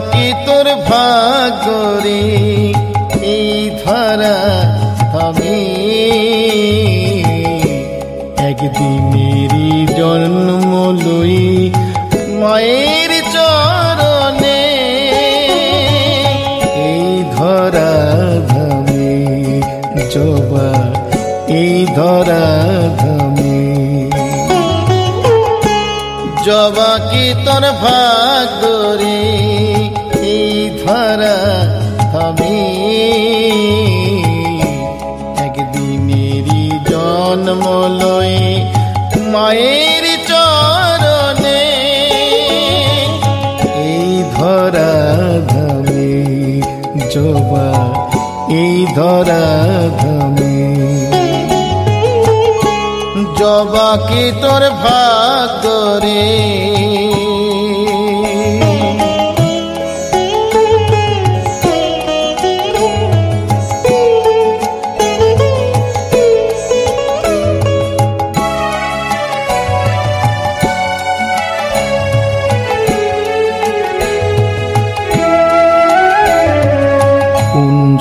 কি তোর ভাগ্য রে এই ধরা আমি একদিনেরই জন্ম লই মায়ের চরণে এই ধরা ধামে জবা এই ধরা ধামে জবা কি তোর ভাগ্য রে এই ধরা ধামে একদিনেরই জন্ম লই মায়ের চরণে এই ধরা ধামে জবা এই ধরা ধামে জবা কি তোর ভাগ্য রে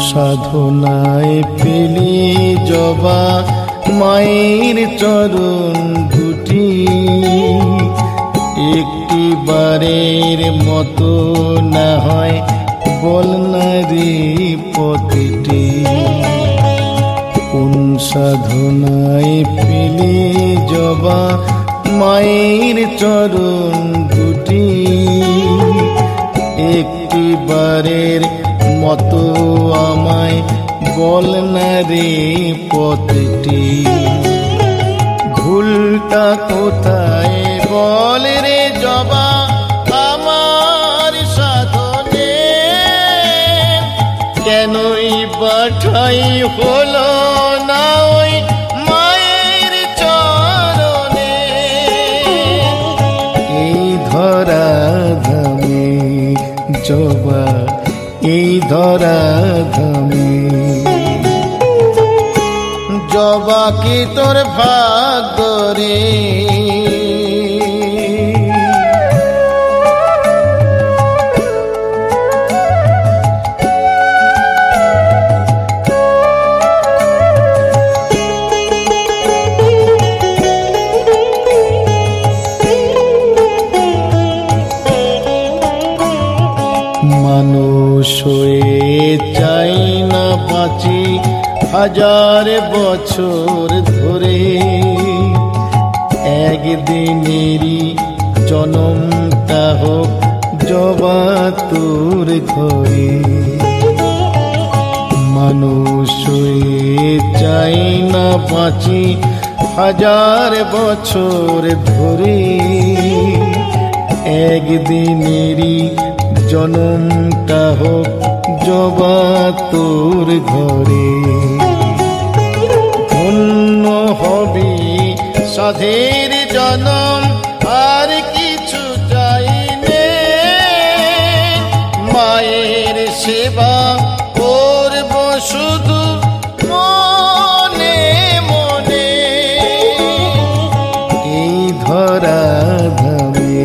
সাধনায় পেলি জবা মায়ের চরণ দুটি একটি বারের মতো না হয় বল না রে পথটি কোন সাধনায় পেলি জবা মায়ের চরণ দুটি একটি বারের মতো আমায় বল না রে পথটি ভুলটা কোথায় বল রে জবা আমার সাধনে কেনই বাঠাই হলো না ওই মায়ের চরণে এই ধরা ধামে জবা এই ধরা ধামে জবা কি তোর ভাগ্য রে মানুষ হয়ে চাই না বাঁচি হাজার বছর ধরে একদিনেরই জনমটা হোক জবা তোর ঘরে মানুষ হয়ে চাই না বাঁচি হাজার বছর ধরে একদিনেরই জনমটা হোক জবা তোর ঘরে ধন্য হবি সাধের জনম আর কিছু চাই নে মায়ের সেবা করব শুধু মনে মনে এই ধরা ধামে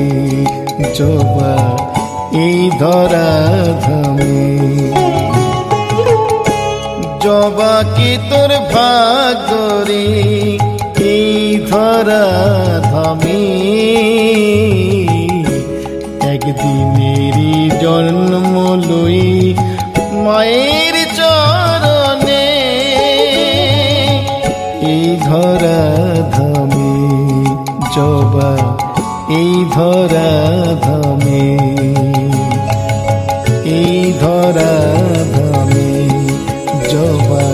জবা এই ধরা ধামে জবা কি তোর ভাগ্য রে এই ধরা ধামে একদিনেরই জন্ম লই মায়ের চরণে এই ধরা ধামে জবা এই ধরা ধামে এই ধরা ধামে জবা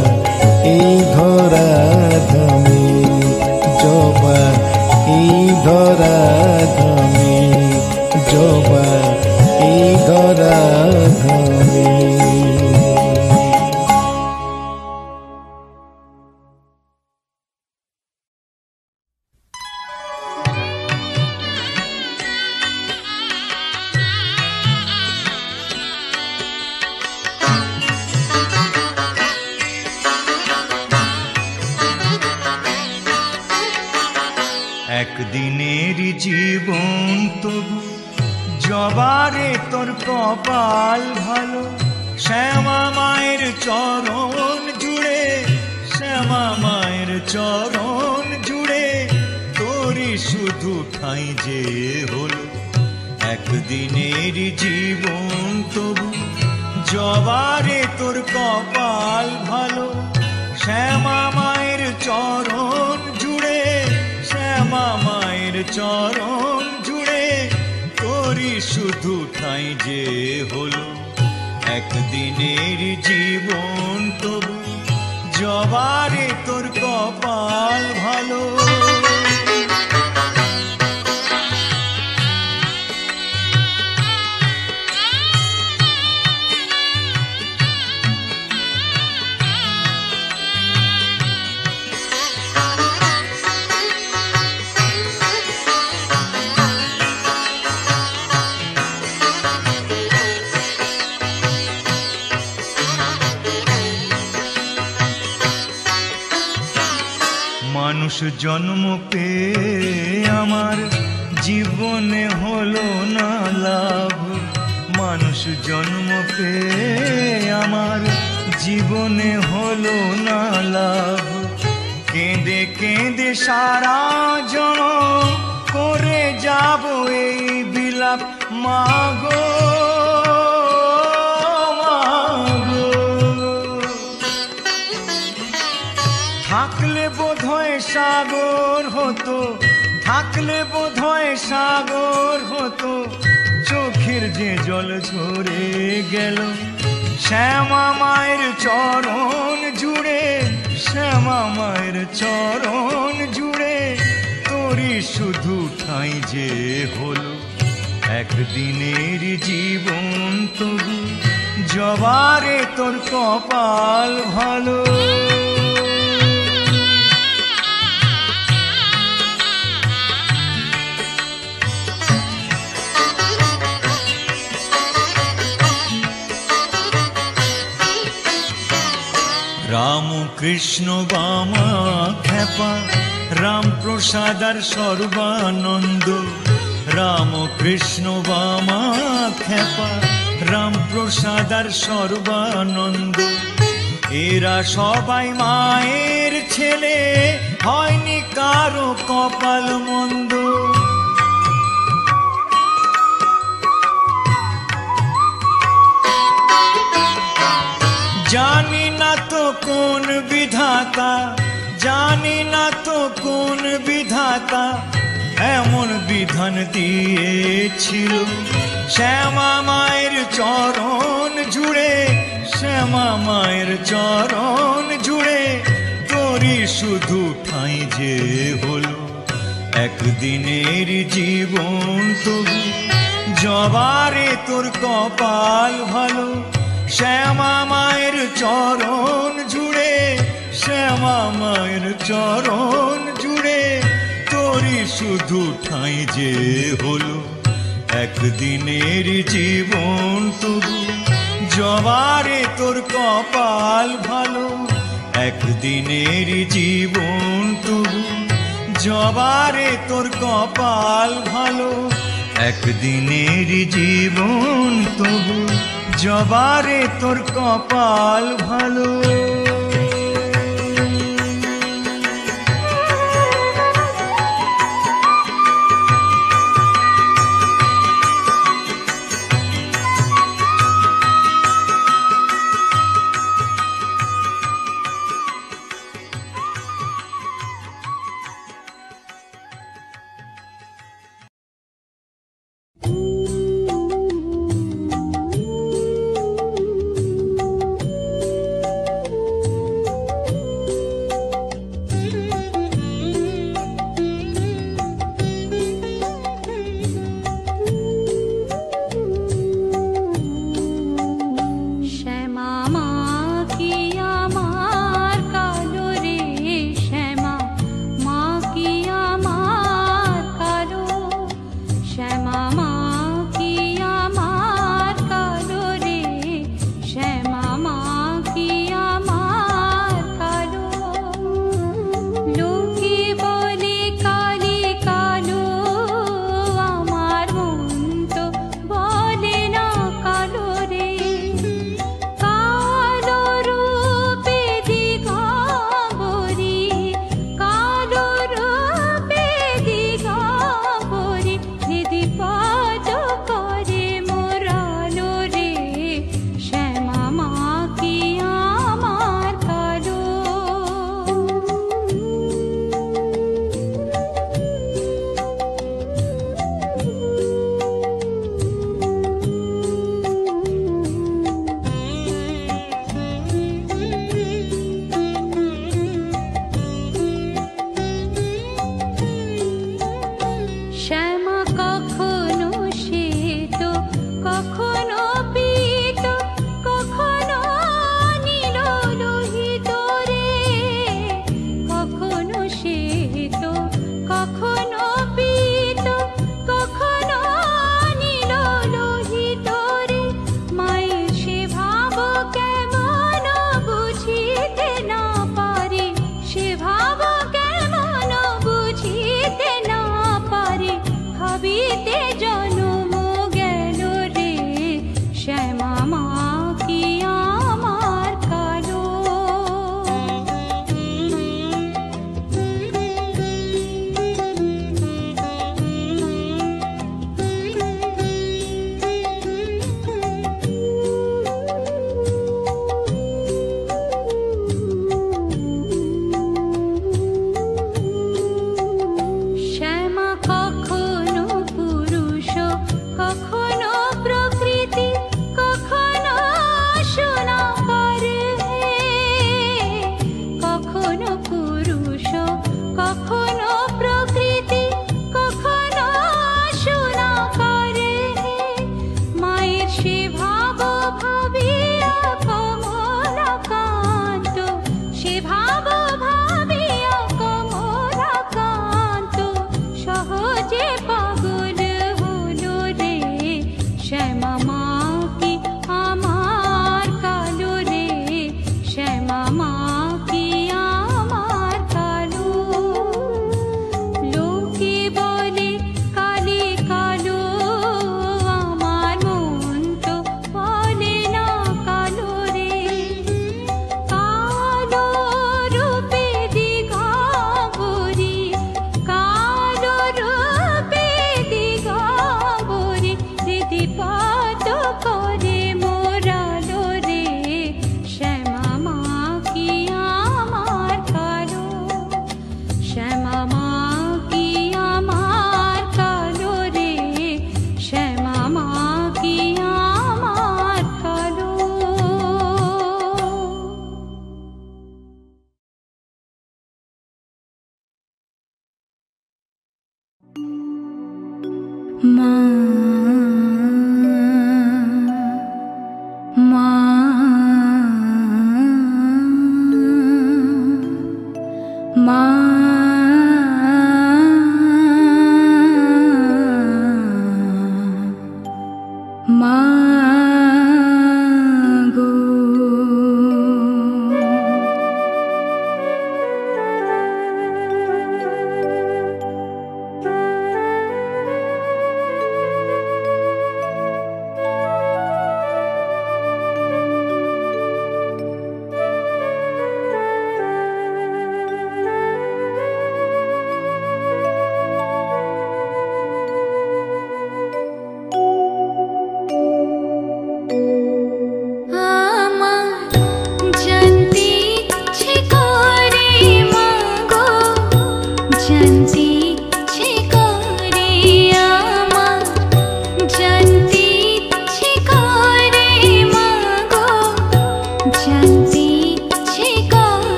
এই ধরা ধামে জবা এই ধরা ধামে জবা এই ধরা ধামে একদিনেরই জীবন তবু জবারে তোর কপাল ভালো, শ্যামা মায়ের চরণ জুড়ে, শ্যামা মায়ের চরণ জুড়ে তোরই শুধু ঠাঁই যে হলো একদিনের জীবন তবু। জবারে তোর কপাল ভালো, শ্যামা মায়ের চরণ জুড়ে, শ্যামা মায়ের চরণ জুড়ে তোরই শুধু ঠাঁই যে হলো একদিনের জীবন তবু। জবারে তোর কপাল ভালো। মানুষ জন্ম পেয়ে আমার জীবনে হলো না লাভ, মানুষ জন্ম পেয়ে আমার জীবনে হলো না লাভ। কেঁদে কেঁদে সারা জনম করে যাব এই বিলাপ, মাগো মাগো। থাকলে বোধহয় সাগর হতো, থাকলে বোধহয় সাগর হতো, চোখের যে জল ঝরে গেল শ্যামা মায়ের চরণ জুড়ে, শ্যামা মায়ের চরণ জুড়ে তোরই শুধু ঠাঁই যে হলো একদিনের জীবন তবু। জবারে তোর কপাল ভালো। রাম কৃষ্ণ বামা খ্যাপা, রাম প্রসাদ আর সর্বানন্দ, রাম কৃষ্ণ বামা খ্যাপা, রাম প্রসাদ আর সর্বানন্দ। এরা সবাই মায়ের ছেলে, হয়নি কারো কপাল মন্দ। জানি না তো কোন বিধাতা, জানি না তো কোন বিধাতা এমন বিধান দিয়েছিল শ্যামা মায়ের চরণ জুড়ে, শ্যামা মায়ের চরণ জুড়ে তোরই শুধু ঠাঁই যে হলো একদিনের জীবন তবু। জবারে তোর কপাল ভালো, শ্যামা মায়ের চরণ জুড়ে, শ্যামা মায়ের চরণ জুড়ে তোরই শুধু ঠাঁই যে হলো একদিনের জীবন তবু। জবারে তোর কপাল ভালো, একদিনের জীবন তবু। জবারে তোর কপাল ভালো, একদিনের জীবন তবু। জবারে তোর কপাল ভালো।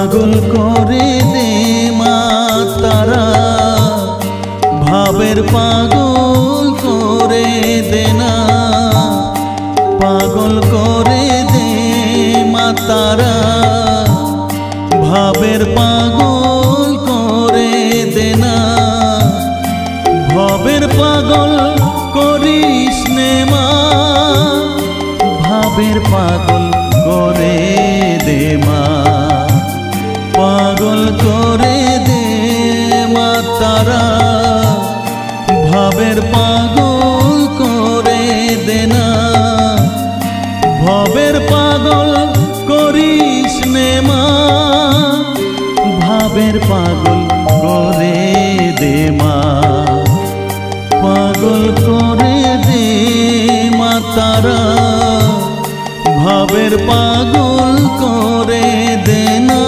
পাগল করে দে মা তারা, ভাবের পাগল করে দে না, পাগল করে দে মা তারা, ভাবের পাগল করে দে না, ভবের পাগল করিস নে মা, ভাবের পাগল করে দে মা, পাগল করে দে মা তারা, ভাবের পাগল করে দে না, ভবের পাগল করিস নে মা, ভাবের পাগল করে দে মা, পাগল করে দে মা তারা, ভাবের পাগল করে দে না।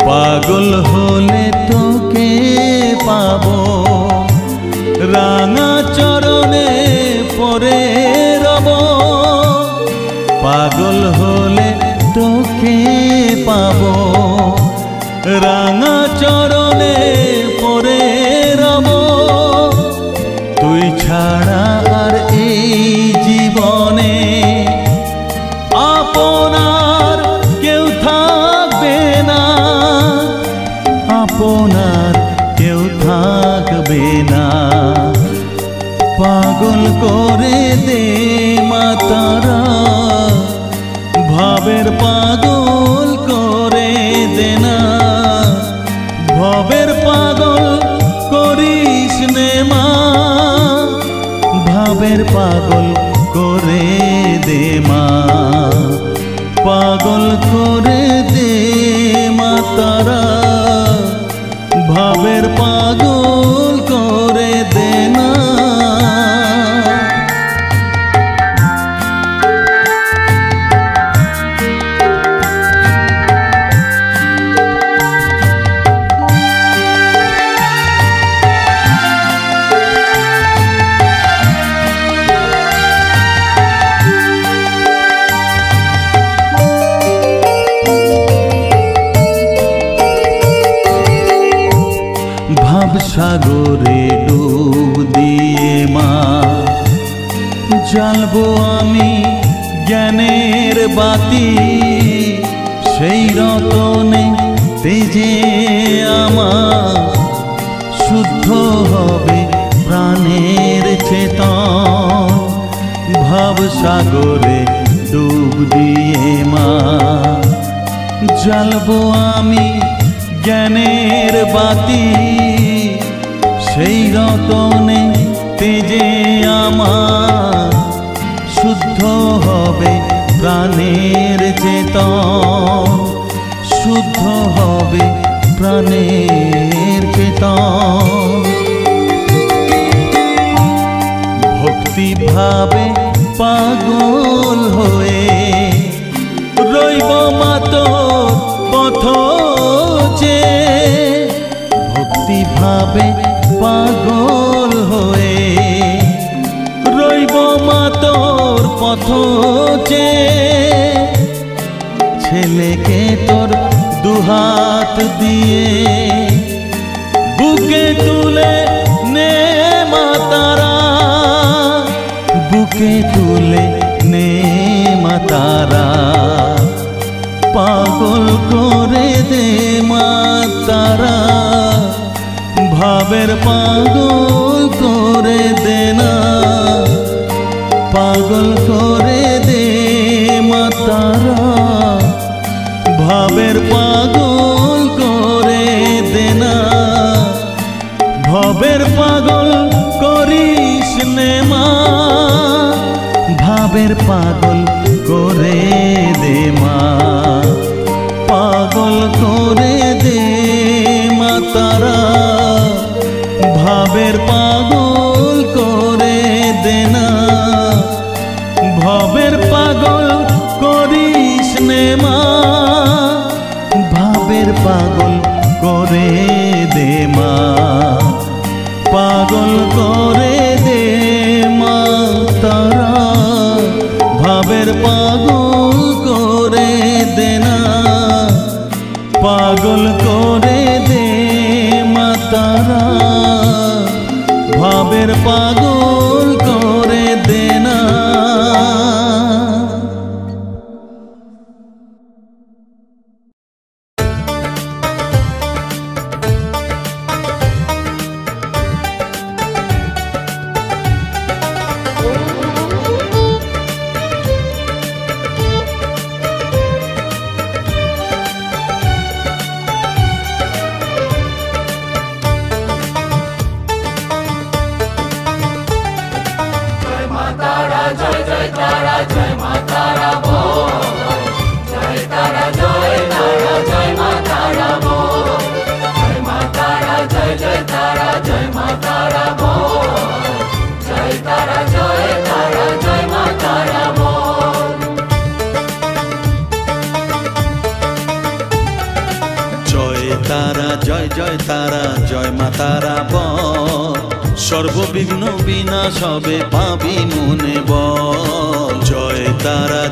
পাগল হলে তোকে পাবো, রাঙা চরণে পরে রব, পাগল হলে তোকে পাবো, রাঙা চরণে পরে রব, তুই ছাড়া আর এই জীবনে আপনার কেউ থাকবে না, আপনার কেউ থাকবে না, পাগল করে দে মা তারা, ভাবের পাগল করে দে না, ভবের পাগল করিস নে মা, ভাবের পাগল করে দে মা, পাগল করে দে মা তারা, ভাবের পাগল করে দে না। সাগরে ডুব দিয়ে মা, জ্বালবো আমি জ্ঞানের বাতি, সেই রতনে তেজে আমার শুদ্ধ হবে প্রাণের চেতন, ভাব সাগরে ডুব দিয়ে মা, জ্বালবো আমি জ্ঞানের বাতি, সেই রতনে তেজে আমার শুদ্ধ হবে প্রাণের চেতন, শুদ্ধ হবে প্রাণের চেতন, ভক্তি ভাবে পাগল হয়ে রইব মা তোর পথ চেয়ে, ভক্তি ভাবে পাগল হয়ে রইব মা তোর পথ চেয়ে, ছেলেকে তোর দুহাত দিয়ে বুকে তুলে নে মা তারা, বুকে তুলে নে মা তারা, পাগল করে দে মা তারা, ভাবের পাগল করে দে না, পাগল করে দে মা তারা, ভাবের পাগল করে দে না, ভবের পাগল করিস নে মা, ভাবের পাগল করে দে মা, পাগল করে দে মা তারা, ভাবের পাগল করে দে না, ভবের পাগল করে পাগল করে দে মা, পাগল করে দে মা তারা, ভাবের পাগল করে দে না, পাগল করে দে মা তারা, ভাবের পাগল করে দে না। সর্ববিঘ্ন বিনাশ হবে পাবি মনে বল, জয় তারা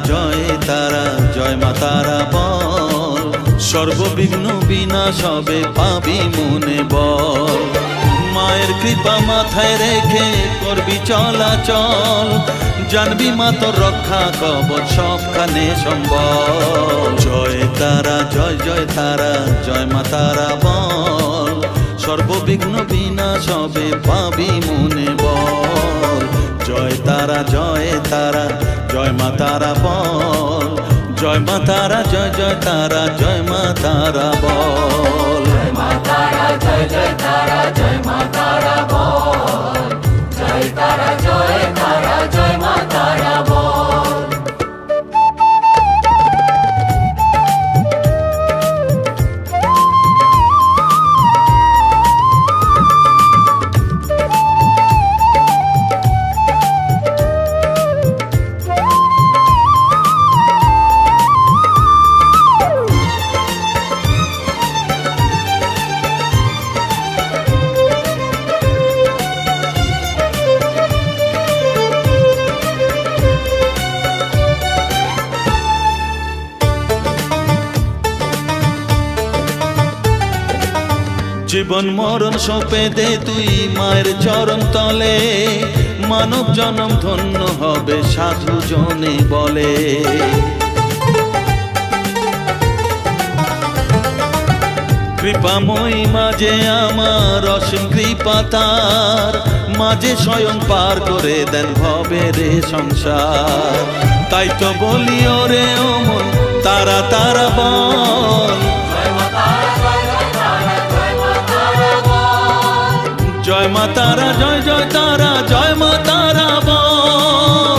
জয় মা তারা বল, সর্ববিঘ্ন বিনাশ হবে পাবি মনে বল। মায়ের কৃপা মাথায় রেখে করবি চলাচল, জানবি মা তোর রক্ষা কবচ সবখানে সম্বল। জয় তারা জয় মা তারা বল, সর্ববিঘ্ন বিনাশ হবে পাবি মনে বল। জয় তারা জয় মা তারা বল, জয় মা তারা জয় তারা জয় মা তারা বল। জয় মা তারা জয় মা তারা বল, জয় তারা জয় মা তারা বল। জীবন মরণ সঁপে দে তুই মায়ের চরণ তলে, মানব জনম ধন্য হবে সাধু জনে বলে। কৃপাময়ী মাঝে আমার অসীম কৃপা তার, মাঝে স্বয়ং পার করে দেন ভবের সংসার। তাই তো বলি ওরে ও মন তারা তারা বল, জয় মা তারা জয় তারা জয় মা তারা বল।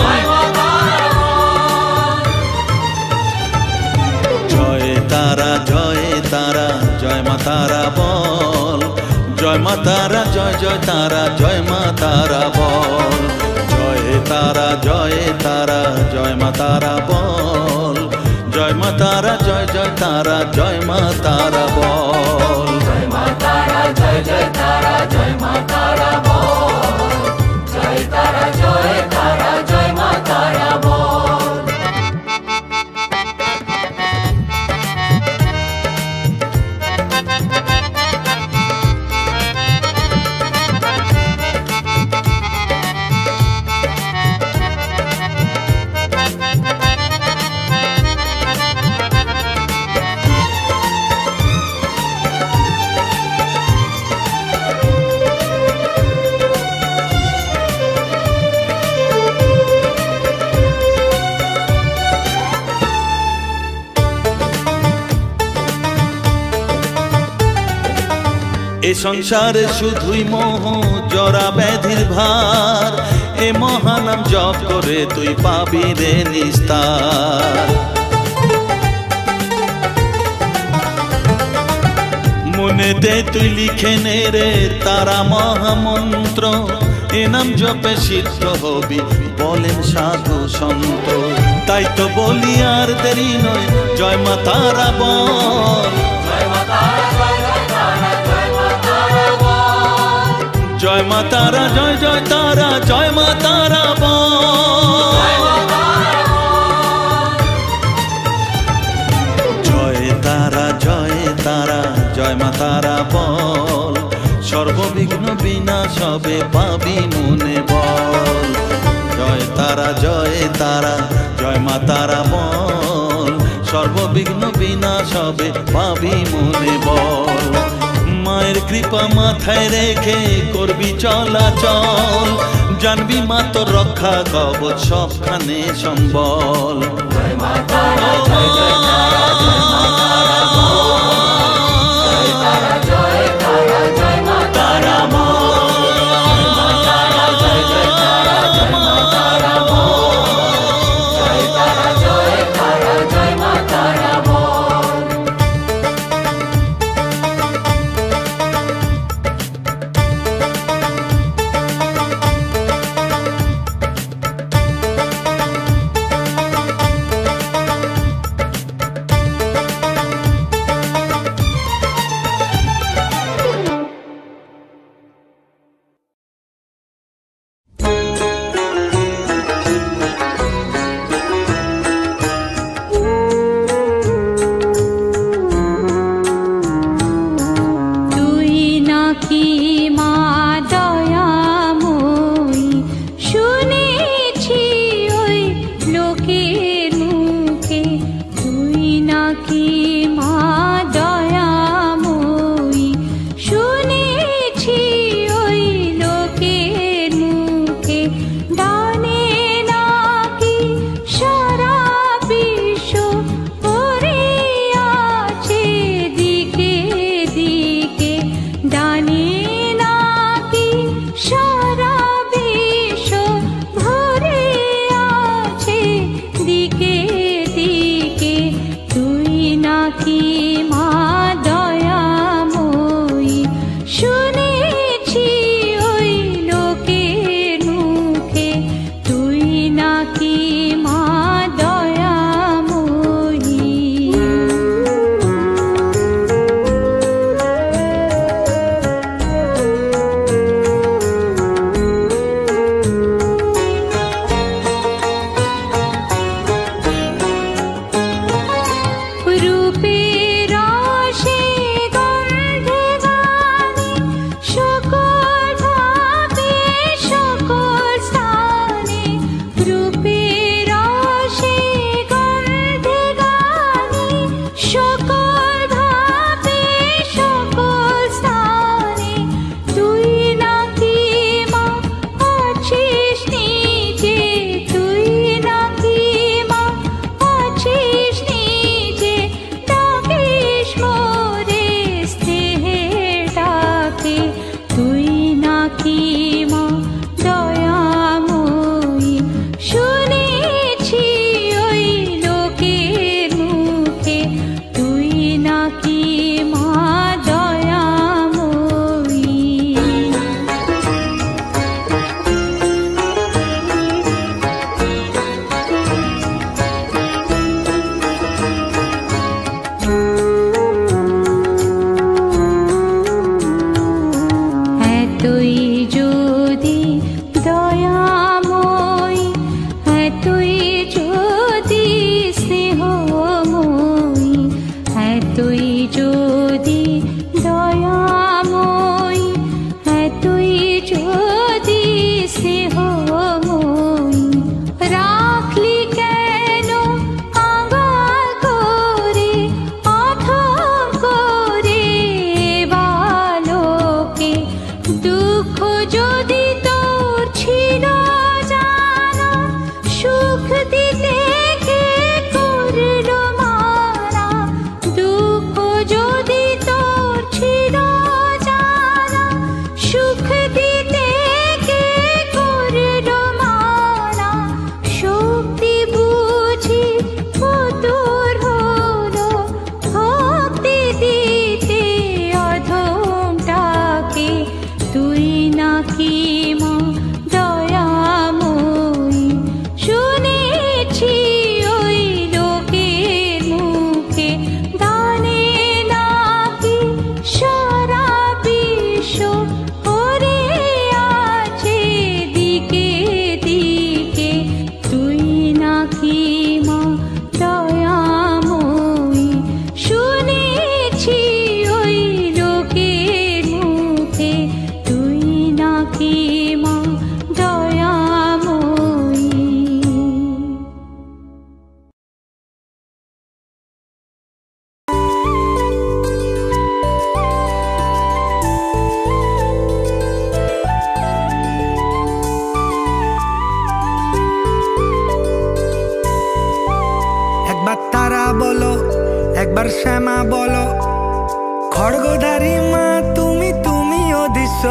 জয় তারা জয় মা তারা বল, জয় মা তারা জয় তারা জয় মা তারা বল। জয় তারা জয় মা তারা বল, জয় মা তারা জয় তারা জয় মা তারা বল। জয় মা তারা জয় তারা জয় মা তারা বল, জয় তারা জয় মা তারা বল। এ সংসারে শুধুই মোহ জরা ব্যাধির ভার, এ মহানাম জপ করে তুই পাবি রে নিস্তার। মনেতে তুই লিখে নে রে তারা মহামন্ত্র, এ নাম জপে সিদ্ধ হবি বলেন সাধু সন্ত। তাই তো বলি আর দেরি নয় জয় মা তারা বল, জয় মা তারা জয় মা তারা জয় জয় তারা জয় মা তারা বল জয় তারা জয় তারা জয় মা তারা বল সর্ববিঘ্ন বিনাশ হবে পাবি মনে বল জয় তারা জয় মা তারা বল সর্ববিঘ্ন বিনাশ হবে পাবি মনে বল মায়ের কৃপা মাথায় রেখে করবি চলাচল জানবি মা তোর রক্ষা কবচ সবখানে সম্বল জয় মা তারা জয় জয় তারা জয় মা তারা জয় তারা জয় তারা জয় মা তারা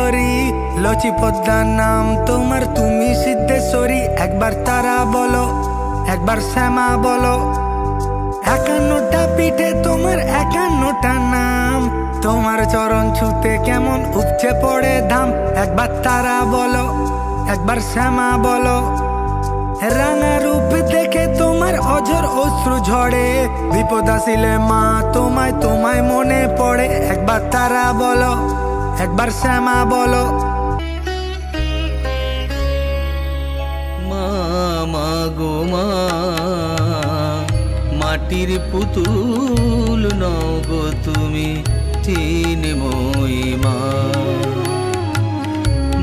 সুন্দরী লচি পদ্মার নাম তোমার, তুমি সিদ্ধেশ্বরী। একবার তারা বলো, একবার শ্যামা বলো, 51টা পিঠে তোমার 51টা নাম। তোমার চরণ ছুতে কেমন উপচে পড়ে ধাম। একবার তারা বলো, একবার শ্যামা বলো, রাঙা রূপ দেখে তোমার অঝর অশ্রু ঝরে। বিপদ আসিলে মা তোমায় তোমায় মনে পড়ে। একবার তারা বলো, একবার শ্যামা বলো। মা মা গো মা, মাটির পুতুল নও গো তুমি, চিন্ময়ী মা।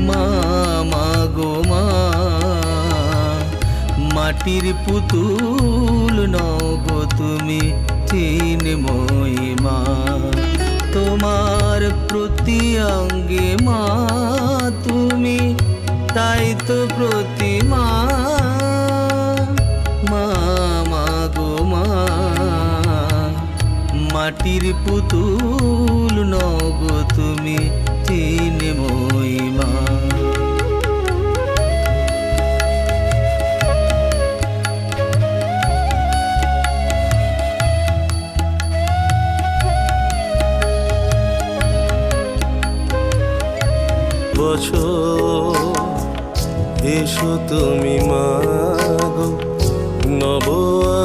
মা মা গো মা, মাটির পুতুল নও গো তুমি, চিন্ময়ী মা। তোমার প্রতি অঙ্গে মা তুমি, তাই তো প্রতিমা। মা মা গো মা, মাটির পুতুল নও গো তুমি, চিন্ময়ী মা। বছর এসো তুমি মা গো, নব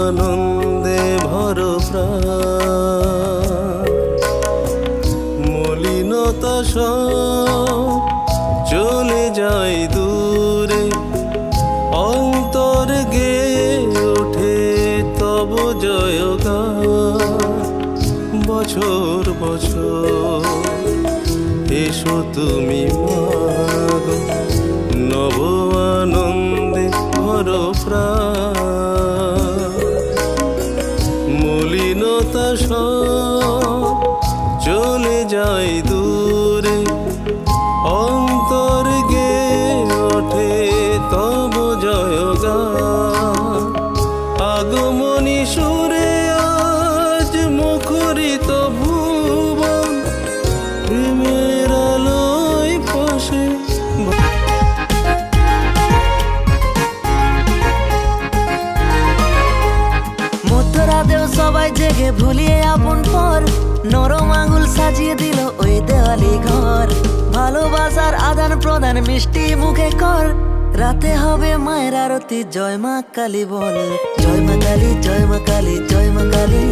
আনন্দে ভর প্রাণ। মলিনতা সব চলে যায় দূরে, অন্তর গেয়ে ওঠে তব জয়গান। বছর বছর এসো তুমি মা গো, নব আনন্দে ভর প্রাণ। মলিনতা সব চলে যায় দূরে, অন্তর গেয়ে ওঠে তব জয়গান। আগমনী সুরে আজ মুখরিত ভুবন, প্রেমের আলোয় পাশে। মধ্যরাতেও সবাই জেগে ভুলিয়ে আপন পর, নরম আঙুল সাজিয়ে দিল ওই দেওয়ালি ঘর। ভালোবাসার আদান প্রদান মিষ্টি মুখে কর, রাতে হবে মায়ের আরতি। জয় মা কালী বল, জয় মা কালী, জয় মা কালী, জয় মা কালী,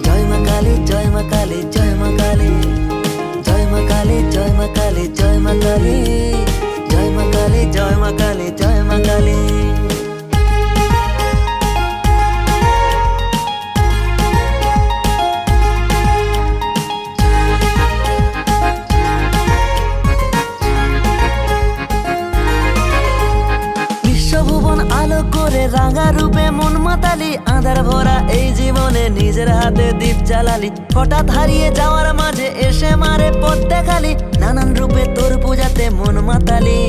জয় মা কালী, জয় মা কালী, জয় মা কালী, জয় মা কালী, জয় মা কালী, জয় মা কালী, জয় মা কালী, জয় মা কালী, জয় মা কালী। বিশ্বভুবন আলো করে রাঙা রূপে মন মাতালি, আঁধার ভরা এই জীবনে নিজের হাতে দীপ জ্বালালি। হঠাৎ হারিয়ে যাওয়ার মাঝে এসে মারে পথ দেখালি, নানান রূপে তোর পূজাতে মন মাতালি।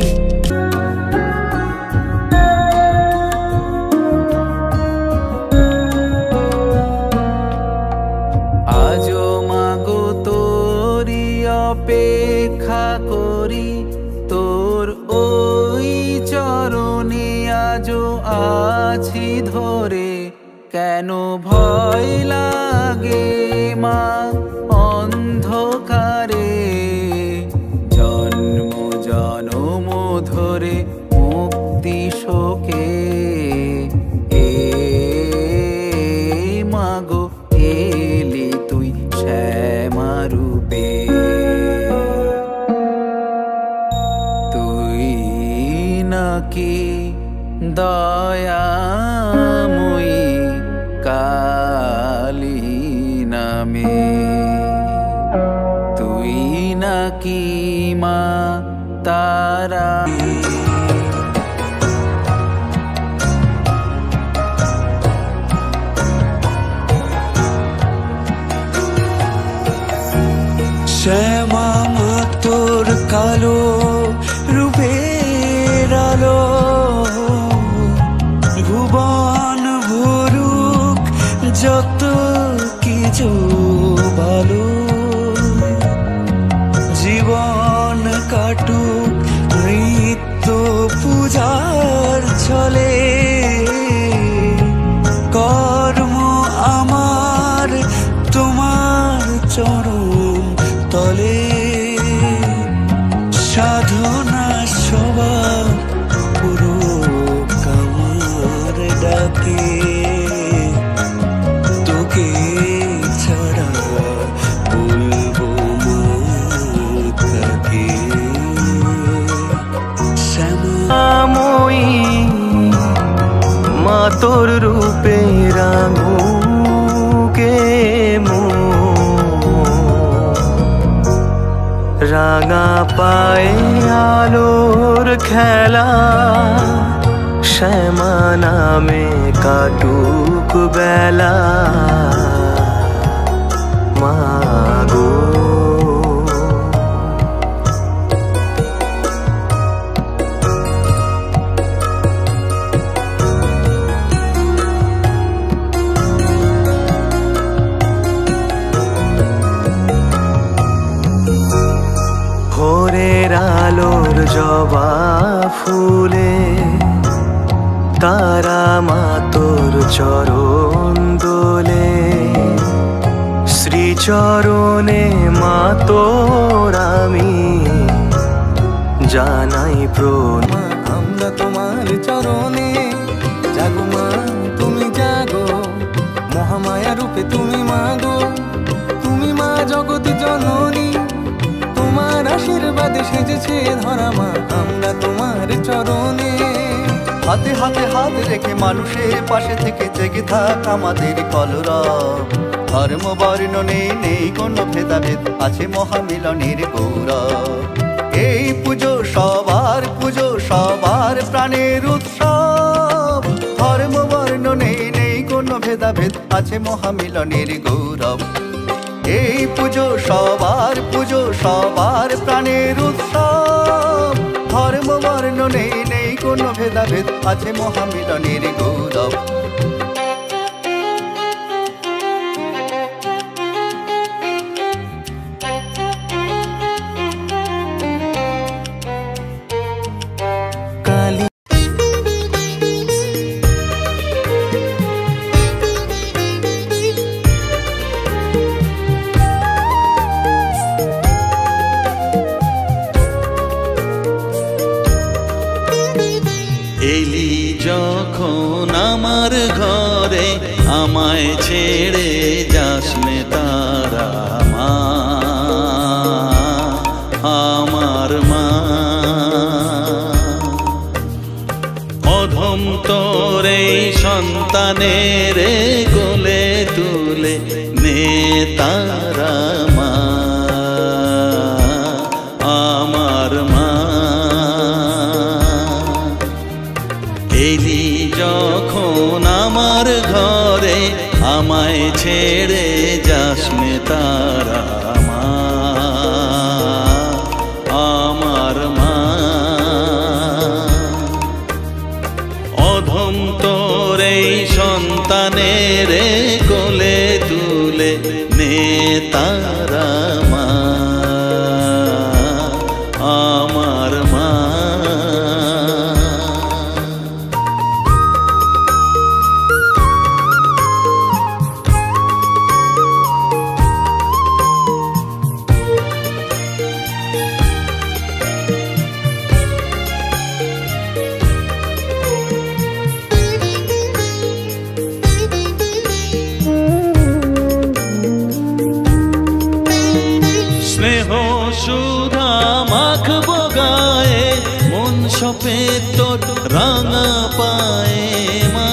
আজো মাগো তোরি অপেক্ষা করি, তোর ওই চরণে আজো আছি ধরে। কেন ভয় লাগে মা অন্ধকারে, জন্ম জনম ধরে মুক্তি শোকে। এ মাগো এলি তুই শ্যামা রূপে, তুই নাকি দয়াময়ী কালী নামে, তুই নাকি মা তারা। শ্যামা মা তোর কালো রূপের আলো, ভুবন ভরুক যত কিছু ভালো। জীবন কাটে কাটুক নৃত্য পূজার ছলে, কর্ম আমার তোমার চরণ তলে, সাধনা সবার পুরো কামার ডাকে, তোকে ছাড়া বলবো মাকে। শ্যামাময়ী মা তোর রূপে রাঙুকে রাঙা পায়ে আলোর খেলা, শ্যামা নামে কাটুক বেলা মাগো। ভোরের আলোর জবা ফুলে তারা মা তোর চরণ দোলে, শ্রীচরণে মা তোর আমি জানাই প্রণাম। আমরা তোমার চরণে জাগো মা, তুমি জাগো, মহামায়া রূপে তুমি মাগো, তুমি মা জগৎ জননী, তোমার আশীর্বাদে সেজেছে ধরা মা আমরা তোমার চরণে। হাতে হাতে হাত রেখে মানুষের পাশে থেকে জেগে থাক আমাদের কলরব, ধর্ম বর্ণ নেই কোনো ভেদাভেদ, আছে মহামিলনের গৌরব। এই পুজো সবার প্রাণের উৎসব, ধর্ম বর্ণ নেই কোনো ভেদাভেদ, আছে মহামিলনের গৌরব। এই পুজো সবার প্রাণের উৎসব, ধর্ম বর্ণ নেই কোনো ভেদাভেদ, আছে মহামিলনের গৌরব। এলি যখন আমার ঘরে আমায় ছেড়ে যাসনে তারা মা, আমার মা। অধম তোর এই সন্তানের কোলে তুলে নে তারা মা, আমার মা। এলি যখন আমার ঘরে আমায় ছেড়ে যাসনে তারা মা, আমার মা। অধম তোর এই সন্তানের কোলে তুলে নে তারা মা, আমার মা। স্নেহ সুধা মাখবো গায়ে, মন সপে তোর রাঙা পায়ে মা।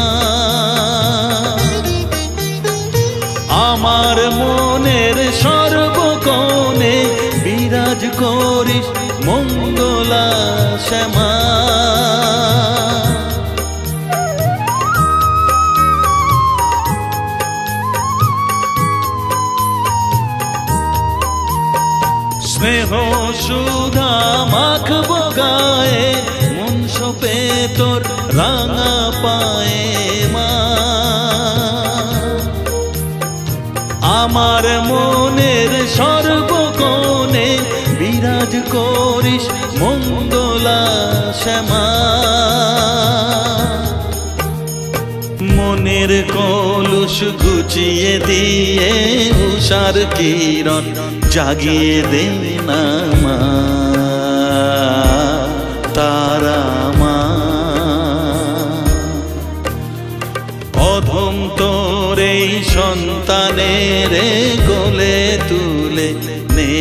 আমার মনের সর্বকোণে বিরাজ করিস মঙ্গলা শ্যামা। স্নেহ সুধা মাখবো গায়ে, মন সপে তোর রাঙা পায়ে মা। আমার মনের সর্বকোণে বিরাজ করিস মঙ্গলা শ্যামা মনের কলুষ ঘুচিয়ে দিয়ে উষার কিরণ জাগিয়ে দে না মা তারা মা অধম তোর এই সন্তানের কোলে তুলে নে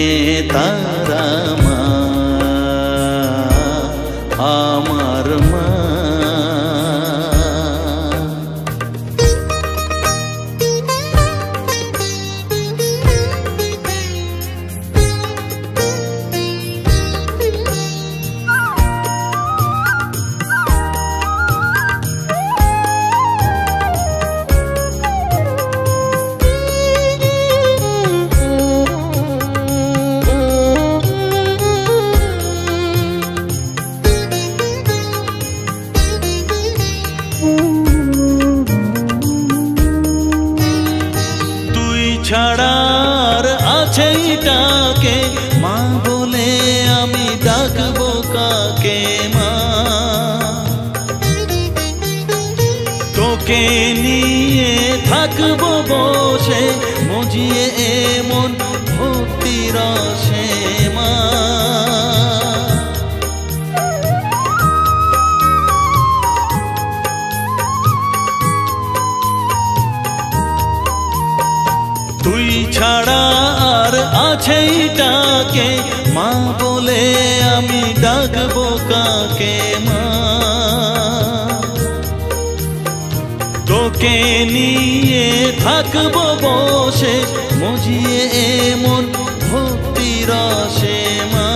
তারা মা আমার মা ছাড়ার আছে ডাকে মা বলে আমি ডাকবো কাকে মা তোকে নিয়ে থাকবো বসে মজিয়ে এমন ভক্তি রসে মা তুই ছাড়া আর আছে ডাকে মা বলে আমি ডাকবো কাকে মা তোকে নিয়ে থাকবো বসে মজিয়ে এমন ভক্তি রসে মা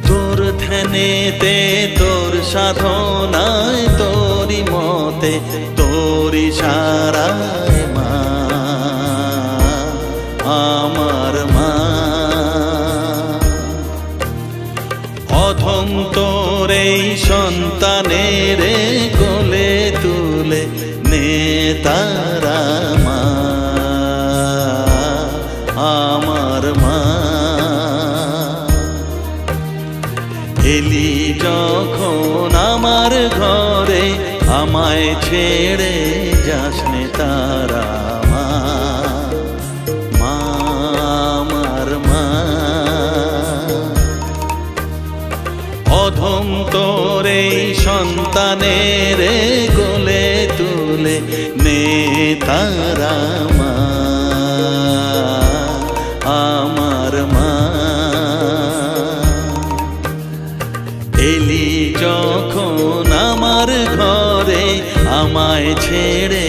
তোর ধ্যানেতে তোর সাধনায় তোরি মতে তোরি সারায় মা আমার মা অধম তোর এই সন্তানের কোলে তুলে নে তারা মা আমার মা এলি যখন আমার ঘরে আমায় ছেড়ে যাসনে তারা মা মা আমার মা অধম তোর এই সন্তানের কোলে তুলে নে তারা মা আমার মা এলি যখন আমার ঘরে আমায় ছেড়ে